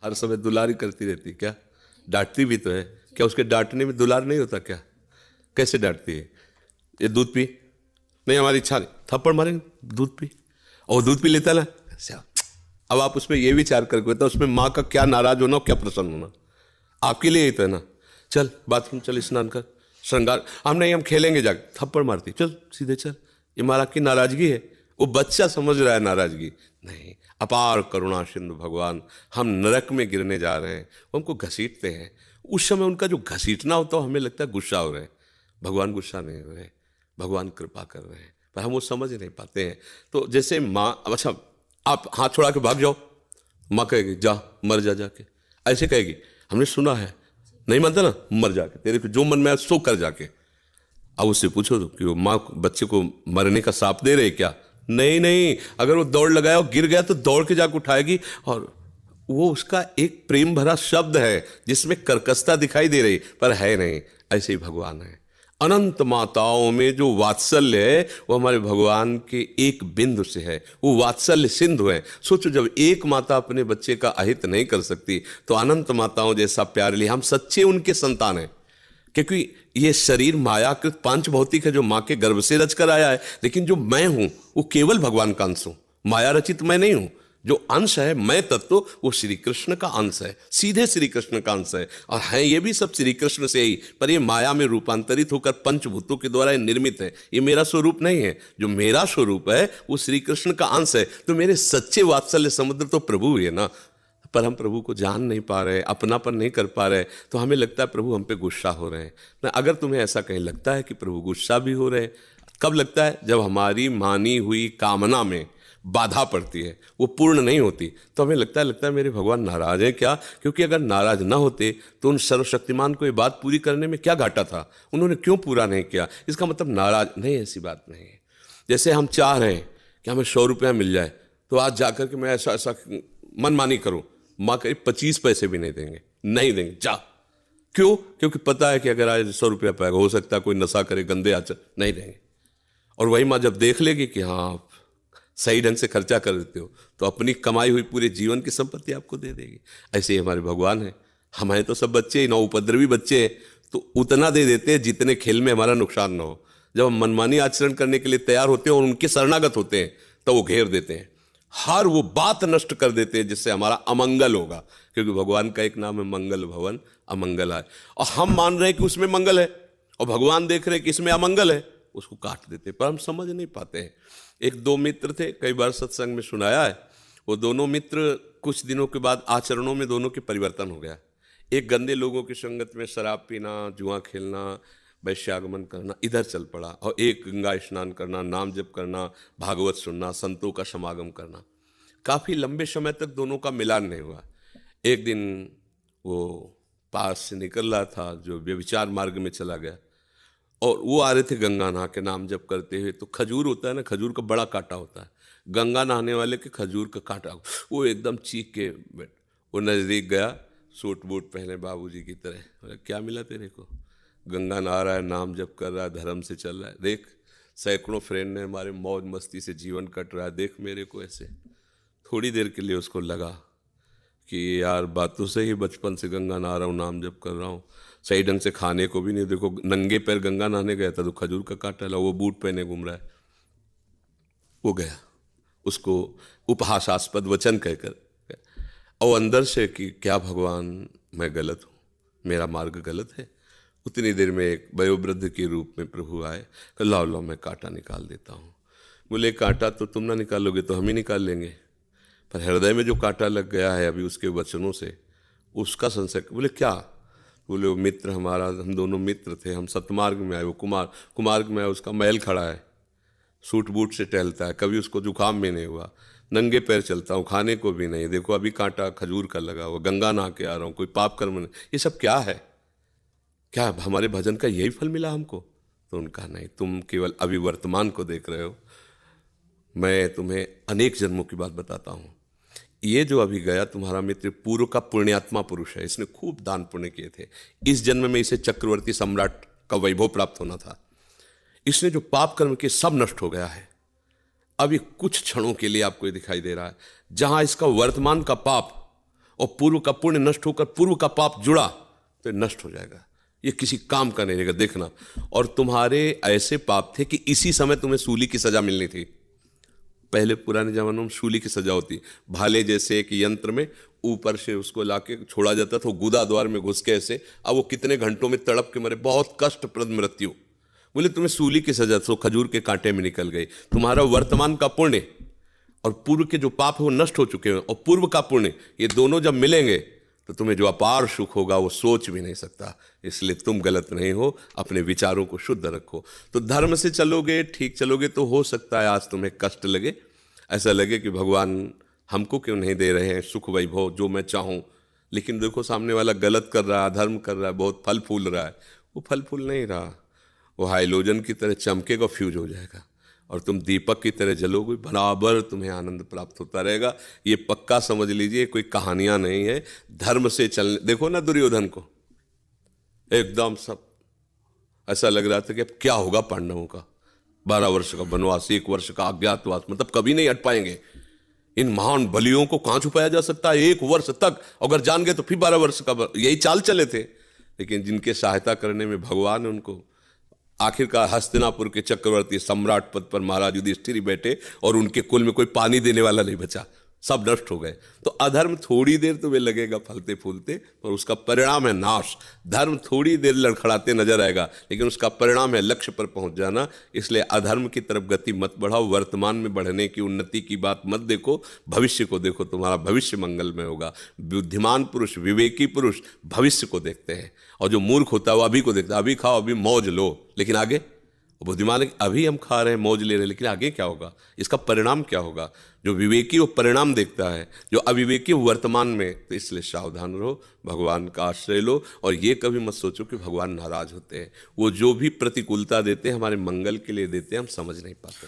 हर समय दुलारी करती रहती क्या? डांटती भी तो है क्या? उसके डांटने में दुलार नहीं होता क्या? कैसे डांटती है? ये दूध पी, नहीं हमारी इच्छा नहीं, थप्पड़ मारेंगे, दूध पी, और दूध पी लेता ना। अब आप उसमें ये विचार करके तो उसमें माँ का क्या नाराज होना और क्या प्रसन्न होना, आपके लिए ही तो है ना। चल बाथरूम चल, स्नान कर, श्रृंगार, हम नहीं हम खेलेंगे, जाके थप्पड़ मारती, चल सीधे चल। ये मारा की नाराजगी है? वो बच्चा समझ रहा है नाराजगी नहीं। अपार करुणा सिंधु भगवान, हम नरक में गिरने जा रहे हैं, वो हमको घसीटते हैं। उस समय उनका जो घसीटना होता है हमें लगता है गुस्सा हो रहे हैं, भगवान गुस्सा नहीं हो रहे, भगवान कृपा कर रहे हैं, पर हम वो समझ नहीं पाते हैं। तो जैसे माँ, अच्छा आप हाथ छोड़ा के भाग जाओ, माँ कहेगी जा मर जा जाके, ऐसे कहेगी, हमने सुना है। नहीं मानता ना, मर जाके, तेरे को जो मन में आए सो कर जाके। अब उससे पूछो तो कि वो माँ बच्चे को मरने का श्राप दे रहे क्या? नहीं नहीं, अगर वो दौड़ लगाया और गिर गया तो दौड़ के जाके उठाएगी, और वो उसका एक प्रेम भरा शब्द है जिसमें कर्कशता दिखाई दे रही पर है नहीं। ऐसे ही भगवान है। अनंत माताओं में जो वात्सल्य है वो हमारे भगवान के एक बिंदु से है, वो वात्सल्य सिंधु है। सोचो जब एक माता अपने बच्चे का अहित नहीं कर सकती तो अनंत माताओं जैसा प्यार लिए हम सच्चे उनके संतान हैं। क्योंकि ये शरीर मायाकृत पांच भौतिक है जो माँ के गर्भ से रच कर आया है, लेकिन जो मैं हूं वो केवल भगवान का अंश हूं, माया रचित मैं नहीं हूं। जो अंश है मैं तत्व वो श्री कृष्ण का अंश है, सीधे श्री कृष्ण का अंश है, और है ये भी सब श्री कृष्ण से ही, पर ये माया में रूपांतरित होकर पंचभूतों के द्वारा निर्मित है। ये मेरा स्वरूप नहीं है, जो मेरा स्वरूप है वो श्री कृष्ण का अंश है। तो मेरे सच्चे वात्सल्य समुद्र तो प्रभु ही है ना, पर हम प्रभु को जान नहीं पा रहे, अपनापन नहीं कर पा रहे, तो हमें लगता है प्रभु हम पे गुस्सा हो रहे हैं ना। अगर तुम्हें ऐसा कहीं लगता है कि प्रभु गुस्सा भी हो रहे हैं, कब लगता है? जब हमारी मानी हुई कामना में बाधा पड़ती है, वो पूर्ण नहीं होती, तो हमें लगता है मेरे भगवान नाराज हैं क्या? क्योंकि अगर नाराज ना होते तो उन सर्वशक्तिमान को ये बात पूरी करने में क्या घाटा था, उन्होंने क्यों पूरा नहीं किया? इसका मतलब नाराज नहीं, ऐसी बात नहीं है। जैसे हम चाह रहे हैं कि हमें 100 रुपया मिल जाए, तो आज जाकर के मैं ऐसा ऐसा मनमानी करूं, माँ कहीं 25 पैसे भी नहीं देंगे, नहीं देंगे, जा। क्यों? क्योंकि पता है कि अगर आज 100 रुपया पाएगा, हो सकता है कोई नशा करे, गंदे आचर, नहीं देंगे। और वही माँ जब देख लेगी कि हाँ आप सही ढंग से खर्चा कर देते हो, तो अपनी कमाई हुई पूरे जीवन की संपत्ति आपको दे देगी। ऐसे ही हमारे भगवान है, हमारे तो सब बच्चे, नौ उपद्रवी बच्चे हैं, तो उतना दे देते हैं जितने खेल में हमारा नुकसान ना हो। जब हम मनमानी आचरण करने के लिए तैयार होते हैं और उनके शरणागत होते हैं, तो वो घेर देते हैं, हर वो बात नष्ट कर देते हैं जिससे हमारा अमंगल होगा। क्योंकि भगवान का एक नाम है मंगल भवन अमंगलाय, और हम मान रहे हैं कि उसमें मंगल है, और भगवान देख रहे हैं कि इसमें अमंगल है, उसको काट देते, पर हम समझ नहीं पाते हैं। एक दो मित्र थे, कई बार सत्संग में सुनाया है, वो दोनों मित्र कुछ दिनों के बाद आचरणों में दोनों के परिवर्तन हो गया। एक गंदे लोगों की संगत में शराब पीना, जुआ खेलना, वैश्यागमन करना, इधर चल पड़ा, और एक गंगा स्नान करना, नाम जप करना, भागवत सुनना, संतों का समागम करना। काफ़ी लंबे समय तक दोनों का मिलान नहीं हुआ। एक दिन वो पास से निकल रहा था जो व्यभिचार मार्ग में चला गया, और वो आ रहे थे गंगा नहा के नाम जप करते हुए। तो खजूर होता है ना, खजूर का बड़ा कांटा होता है, गंगा नहाने वाले के खजूर का कांटा, वो एकदम चीख के बैठ, वो नज़दीक गया, सूट बूट पहने बाबूजी की तरह, बोला क्या मिला तेरे को? गंगा नहा रहा है, नाम जप कर रहा है, धर्म से चल रहा है, देख सैकड़ों फ्रेंड ने हमारे मौज मस्ती से जीवन कट रहा है, देख मेरे को ऐसे। थोड़ी देर के लिए उसको लगा कि यार बातों से ही बचपन से गंगा नहा रहा हूँ, नाम जप कर रहा हूँ, सही ढंग से खाने को भी नहीं, देखो नंगे पैर गंगा नहाने गया था तो खजूर का कांटा ला, वो बूट पहने घूम रहा है। वो गया, उसको उपहासास्पद वचन कहकर, और अंदर से कि क्या भगवान मैं गलत हूँ, मेरा मार्ग गलत है। उतनी देर में एक वयोवृद्ध के रूप में प्रभु आए, कहा लाओ लाओ मैं कांटा निकाल देता हूँ। बोले कांटा तो तुम ना निकालोगे तो हम ही निकाल लेंगे, पर हृदय में जो कांटा लग गया है अभी उसके वचनों से, उसका संशय। बोले क्या? बोले वो मित्र हमारा, हम दोनों मित्र थे, हम सतमार्ग में आए, वो कुमार्ग में आए, उसका मैल खड़ा है, सूट बूट से टहलता है, कभी उसको जुकाम भी नहीं हुआ, नंगे पैर चलता हूँ, खाने को भी नहीं, देखो अभी कांटा खजूर का लगा हुआ, गंगा नहा के आ रहा हूँ, कोई पाप कर्म नहीं, ये सब क्या है? क्या हमारे भजन का यही फल मिला हमको? तो उनका नहीं, तुम केवल अभी वर्तमान को देख रहे हो, मैं तुम्हें अनेक जन्मों की बात बताता हूँ। ये जो अभी गया तुम्हारा मित्र पूर्व का पुण्यात्मा पुरुष है, इसने खूब दान पुण्य किए थे, इस जन्म में इसे चक्रवर्ती सम्राट का वैभव प्राप्त होना था, इसने जो पाप कर्म किए सब नष्ट हो गया है। अभी कुछ क्षणों के लिए आपको ये दिखाई दे रहा है, जहां इसका वर्तमान का पाप और पूर्व का पुण्य नष्ट होकर पूर्व का पाप जुड़ा तो ये नष्ट हो जाएगा, ये किसी काम का नहीं रहेगा, देखना। और तुम्हारे ऐसे पाप थे कि इसी समय तुम्हें सूली की सजा मिलनी थी। पहले पुराने जमानों में सूली की सजा होती, भाले जैसे एक यंत्र में ऊपर से उसको लाके छोड़ा जाता था, गुदा द्वार में घुस के ऐसे, अब वो कितने घंटों में तड़प के मरे, बहुत कष्टप्रद मृत्यु। बोले तुम्हें सूली की सजा, तो खजूर के कांटे में निकल गई। तुम्हारा वर्तमान का पुण्य और पूर्व के जो पाप है वो नष्ट हो चुके हैं, और पूर्व का पुण्य, ये दोनों जब मिलेंगे तो तुम्हें जो अपार सुख होगा वो सोच भी नहीं सकता। इसलिए तुम गलत नहीं हो, अपने विचारों को शुद्ध रखो। तो धर्म से चलोगे, ठीक चलोगे, तो हो सकता है आज तुम्हें कष्ट लगे, ऐसा लगे कि भगवान हमको क्यों नहीं दे रहे हैं सुख वैभव जो मैं चाहूँ। लेकिन देखो सामने वाला गलत कर रहा है, अधर्म कर रहा है, बहुत फल फूल रहा है, वो फल फूल नहीं रहा, वो हाइलोजन की तरह चमकेगा, फ्यूज हो जाएगा, और तुम दीपक की तरह जलोगे, बराबर तुम्हें आनंद प्राप्त होता रहेगा। ये पक्का समझ लीजिए, कोई कहानियां नहीं है। धर्म से चलने, देखो ना दुर्योधन को, एकदम सब ऐसा लग रहा था कि अब क्या होगा पांडवों का, 12 वर्ष का वनवास, 1 वर्ष का अज्ञातवास, मतलब कभी नहीं हट पाएंगे। इन महान बलियों को कहां छुपाया जा सकता है 1 वर्ष तक, अगर जान गए तो फिर 12 वर्ष का, यही चाल चले थे। लेकिन जिनके सहायता करने में भगवान, उनको आखिरकार हस्तिनापुर के चक्रवर्ती सम्राट पद पर महाराज युधिष्ठिर ही बैठे, और उनके कुल में कोई पानी देने वाला नहीं बचा, सब नष्ट हो गए। तो अधर्म थोड़ी देर तुम्हें लगेगा फलते फूलते, पर उसका परिणाम है नाश। धर्म थोड़ी देर लड़खड़ाते नजर आएगा, लेकिन उसका परिणाम है लक्ष्य पर पहुंच जाना। इसलिए अधर्म की तरफ गति मत बढ़ाओ, वर्तमान में बढ़ने की, उन्नति की बात मत देखो, भविष्य को देखो, तुम्हारा भविष्य मंगलमय होगा। बुद्धिमान पुरुष, विवेकी पुरुष भविष्य को देखते हैं, और जो मूर्ख होता है वो अभी को देखता है, अभी खाओ, अभी मौज लो, लेकिन आगे। बुद्धिमान अभी हम खा रहे हैं, मौज ले रहे हैं, लेकिन आगे क्या होगा, इसका परिणाम क्या होगा। जो विवेकी वो परिणाम देखता है, जो अविवेकी वर्तमान में। तो इसलिए सावधान रहो, भगवान का आश्रय लो, और ये कभी मत सोचो कि भगवान नाराज होते हैं। वो जो भी प्रतिकूलता देते हैं हमारे मंगल के लिए देते हैं, हम समझ नहीं पाते।